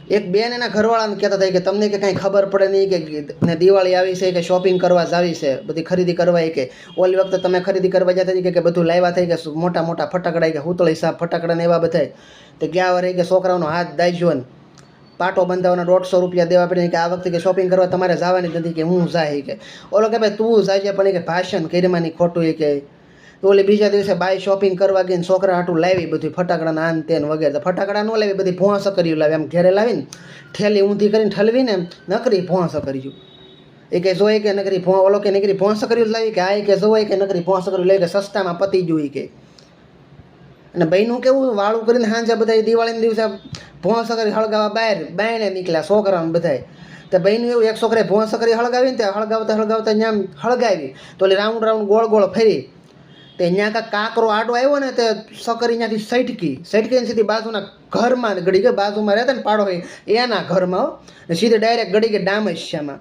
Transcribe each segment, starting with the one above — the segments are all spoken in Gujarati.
એક બેન એના ઘરવાળાને કહેતા હતા કે તમને કે કાંઈ ખબર પડે નહીં કે ને દિવાળી આવી છે કે શોપિંગ કરવા જાવી છે બધી ખરીદી કરવા કે ઓલી વખતે તમે ખરીદી કરવા જતા હતી કે બધું લાવ્યા થઈ કે મોટા મોટા ફટાકડા કે હુતળી સાપ ફટાકડા ને એવા બધા તો ગયા વરે કે છોકરાઓનો હાથ દાજ્યો ને પાટો બંધાવવાના 150 રૂપિયા દેવા પડે કે આ વખતે કે શોપિંગ કરવા તમારે જવાની જ નથી કે હું જાય કે ઓલો કે ભાઈ તું જાય પણ કે ભાષણ કરીમાંની ખોટું એ કે તો ઓલી બીજા દિવસે બાય શોપિંગ કરવા ગઈ ને છોકરા હાટું લાવી બધું ફટાકડાના આન તેન વગેરે તો ફટાકડા ન લાવી બધી ભોંસ કર્યું લાવી આમ ઘેરે લાવીને ઠેલી ઊંધી કરીને ઠલવીને નકરી ભોંસ કર્યું એ કે જોઈ કે નકરી ઓલો કે નકરી ભોંસ કર્યું લાવી કે આ કે જોઈ કે નકરી ભોંસ કર્યું લાવી કે સસ્તામાં પતી જોઈ કે અને બહેનું કેવું વાળું કરીને સાંજે બધા દિવાળીના દિવસે ભોંસ કરી હળગાવા બહાર બાયણે નીકળ્યા છોકરાઓને બધાય તો બહેનું એવું એક છોકરાએ ભોંસ કરી હળગાવીને તે હળગાવતા ત્યાં હળગાવી તો ઓલી રાઉન્ડ રાઉન્ડ ગોળ ગોળ ફરી તે ત્યાં કાંઈક કાંકરો આડો આવ્યો ને તે સકરી ત્યાંથી સટકીને સીધી બાજુના ઘરમાં ગળી ગઈ બાજુમાં રહેતા ને પાડો હોય એના ઘરમાં સીધી ડાયરેક્ટ ગળી ગઈ ડામસ્યામાં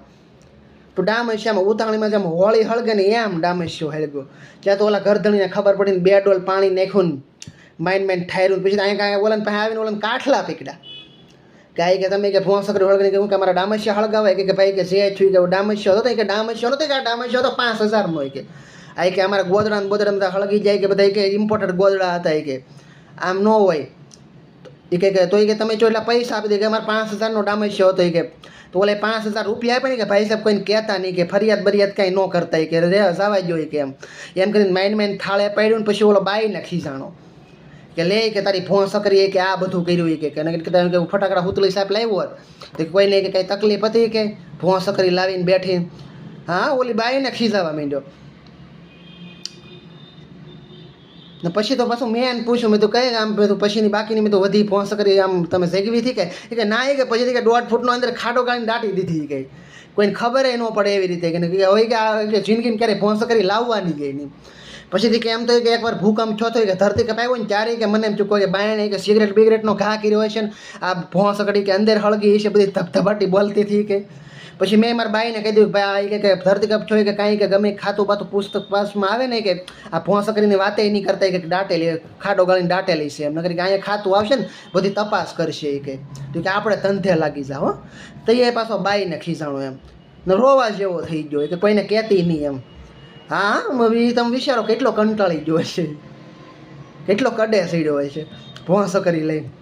તો ડામસ્યામાં ઉતાવળીમાં જેમ હોળી હળગે ને એમ ડામસ્યો હળગ્યો ત્યાં તો ઓલા ઘરધણીને ખબર પડીને 2 ડોલ પાણી નાખ્યું માઇન્ડ ઠાયરું પછી અહીંયા કાંઈ ઓલાને પાસે આવીને ઓલાને કાઠલા પીકડા કે કે તમે કે ભોંસ કરી હળગણી કે હું કે મારા ડામસ્યા હળગાવાય કે ભાઈ કે જે છું કે ડામસ્યો હતો કે ડામસ્યો નતો કે ડામસ્યો તો 5000 નો કે આ કે અમારા ગોદડા ને બોદડા બધા હળગી જાય કે બધા કે ઇમ્પોર્ટેડ ગોદડા હતા કે આમ ન હોય એ કે તો કે તમે જો એટલા પૈસા આપી દે કે અમારે 5000 નો ડામસ્યો હતો કે તો ઓલે 5000 રૂપિયા આપે ને કે ભાઈ સાહેબ કોઈને કહેતા નહીં કે ફરિયાદ બરિયાદ કાંઈ ન કરતા કે રે જવા જોઈએ કે એમ કરીને માઇન્ડ થાળે પાડ્યું ને પછી ઓલો બાઈને ખીજાણો કે લે કે તારી ભોંસ કરી કે આ બધું કર્યું કે ફટાકડા હુતળી સાહેબ લાવ્યો હોત તો કોઈને કે કંઈ તકલીફ હતી કે ભોંસ કરી લાવીને બેઠી હા ઓલી બાઈને ખીજાવા માંડ્યો ને પછી તો પાછું મેં એને પૂછ્યું મેં તો કહે આમ બધું પછીની બાકીની મેં તો વધી ભોંસ કરી આમ તમે જગવી હતી કે ના એ કે પછી કે 1.5 ફૂટનો અંદર ખાડો ગાળીને દાટી દીધી કે કોઈને ખબર ન પડે એવી રીતે કે હોય કે આ જિંદગીમાં ક્યારેય ભોંસ કરી લાવવાની ગઈ નહીં પછીથી કે એમ તો કે એકવાર ભૂકંપ થયો હતો કે ધરતી કપાયો ને ત્યારે કે મને એમ ચૂકો કે બાયણે કે સિગરેટ બિગરેટનો ઘા કર્યો હોય છે ને આ ભોંસ કરી કે અંદર હળગી છે બધી ધબધબાટી બોલતી હતી કે પછી મેં મારા બાઈને કહી દીધું ભાઈ કે ધરતી કપ છો કે કાંઈ કે ગમે ખાતું બાતું પુસ્તક પાસમાં આવે ને કે આ ભોંસ કરીને વાતે નહીં કરતા કે દાટેલી ખાડો ગાળીને દાટેલી છે એમ નકર કે અહીંયા ખાતું આવશે ને બધી તપાસ કરશે એ કે આપણે ધંધે લાગી જાઓ હો તો એ પાછો બાઈને ખીજાણો એમ ને રોવા જેવો થઈ ગયો કે કોઈને કહેતી નહીં એમ હા તમે વિચારો કેટલો કંટાળી ગયો છે કેટલો કડે સીડ્યો હોય છે ભોંસ કરી લઈને